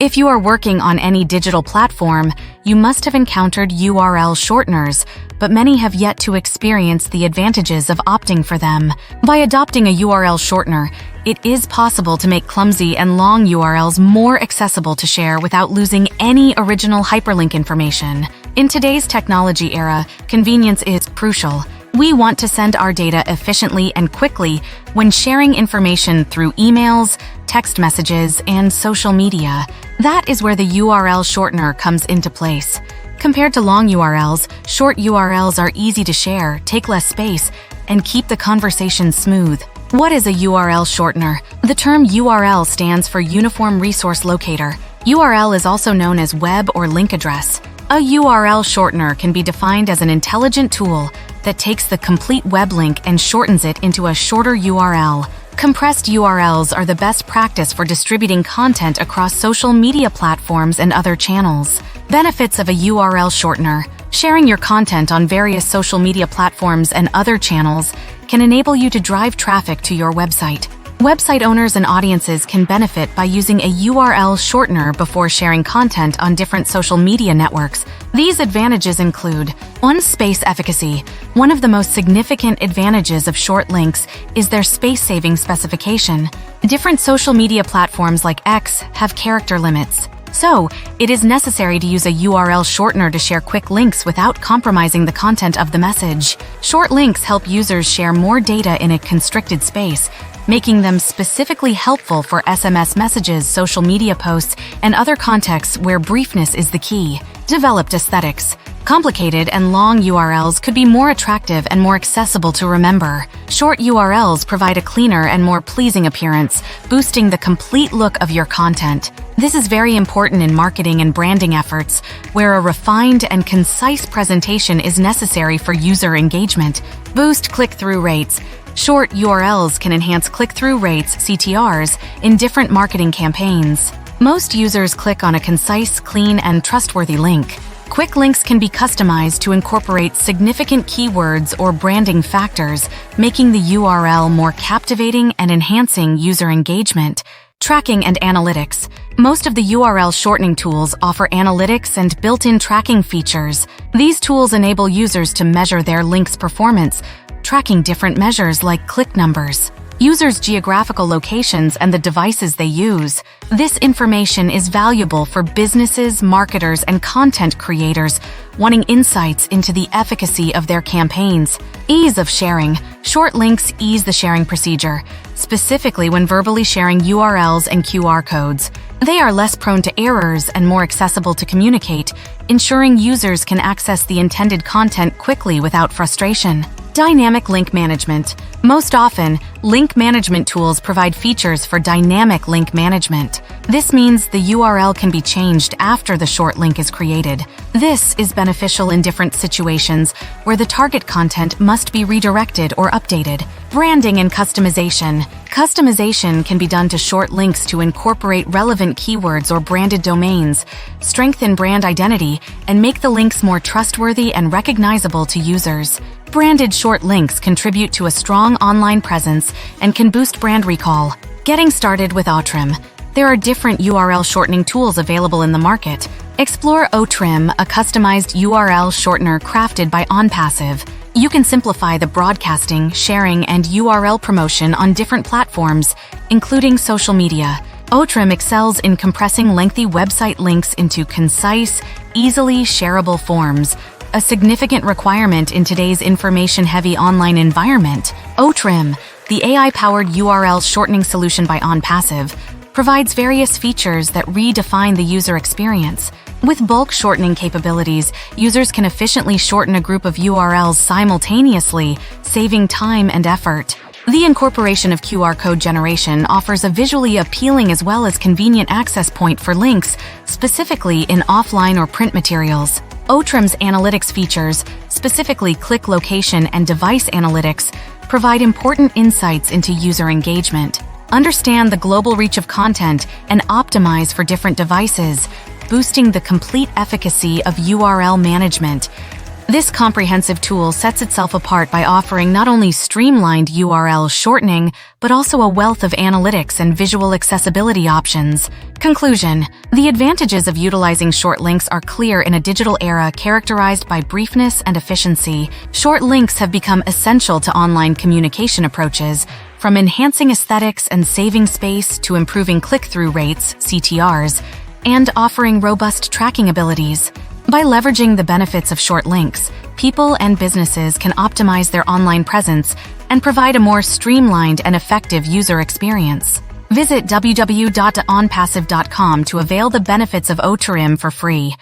If you are working on any digital platform, you must have encountered URL shorteners, but many have yet to experience the advantages of opting for them. By adopting a URL shortener, it is possible to make clumsy and long URLs more accessible to share without losing any original hyperlink information. In today's technology era, convenience is crucial. We want to send our data efficiently and quickly when sharing information through emails, text messages, and social media. That is where the URL shortener comes into place. Compared to long URLs, short URLs are easy to share, take less space, and keep the conversation smooth. What is a URL shortener? The term URL stands for Uniform Resource Locator. URL is also known as web or link address. A URL shortener can be defined as an intelligent tool that takes the complete web link and shortens it into a shorter URL. Compressed URLs are the best practice for distributing content across social media platforms and other channels. Benefits of a URL shortener. Sharing your content on various social media platforms and other channels can enable you to drive traffic to your website. Website owners and audiences can benefit by using a URL shortener before sharing content on different social media networks. These advantages include 1. Space efficacy. One of the most significant advantages of short links is their space-saving specification. Different social media platforms like X have character limits. So, it is necessary to use a URL shortener to share quick links without compromising the content of the message. Short links help users share more data in a constricted space, making them specifically helpful for SMS messages, social media posts, and other contexts where briefness is the key. Developed aesthetics. Complicated and long URLs could be more attractive and more accessible to remember. Short URLs provide a cleaner and more pleasing appearance, boosting the complete look of your content. This is very important in marketing and branding efforts, where a refined and concise presentation is necessary for user engagement. Boost click-through rates. Short URLs can enhance click-through rates, CTRs, in different marketing campaigns. Most users click on a concise, clean, and trustworthy link. Quick links can be customized to incorporate significant keywords or branding factors, making the URL more captivating and enhancing user engagement. Tracking and analytics. Most of the URL shortening tools offer analytics and built-in tracking features. These tools enable users to measure their link's performance, tracking different measures like click numbers, users' geographical locations, and the devices they use. This information is valuable for businesses, marketers, and content creators wanting insights into the efficacy of their campaigns. Ease of sharing. Short links ease the sharing procedure, specifically when verbally sharing URLs and QR codes. They are less prone to errors and more accessible to communicate, ensuring users can access the intended content quickly without frustration. Dynamic link management. Most often, link management tools provide features for dynamic link management. This means the URL can be changed after the short link is created. This is beneficial in different situations where the target content must be redirected or updated. Branding and customization. Customization can be done to short links to incorporate relevant keywords or branded domains, strengthen brand identity, and make the links more trustworthy and recognizable to users. Branded short links contribute to a strong online presence and can boost brand recall. Getting started with Otrim. There are different URL shortening tools available in the market. Explore Otrim, a customized URL shortener crafted by Onpassive. You can simplify the broadcasting, sharing, and URL promotion on different platforms, including social media. Otrim excels in compressing lengthy website links into concise, easily shareable forms, a significant requirement in today's information-heavy online environment. Otrim, the AI-powered URL shortening solution by Onpassive, provides various features that redefine the user experience. With bulk shortening capabilities, users can efficiently shorten a group of URLs simultaneously, saving time and effort. The incorporation of QR code generation offers a visually appealing as well as convenient access point for links, specifically in offline or print materials. Otrim's analytics features, specifically click location and device analytics, provide important insights into user engagement. Understand the global reach of content and optimize for different devices, boosting the complete efficacy of URL management. This comprehensive tool sets itself apart by offering not only streamlined URL shortening, but also a wealth of analytics and visual accessibility options. Conclusion: the advantages of utilizing short links are clear in a digital era characterized by briefness and efficiency. Short links have become essential to online communication approaches, from enhancing aesthetics and saving space to improving click-through rates, CTRs, and offering robust tracking abilities. By leveraging the benefits of short links, people and businesses can optimize their online presence and provide a more streamlined and effective user experience. Visit www.onpassive.com to avail the benefits of OTRIM for free.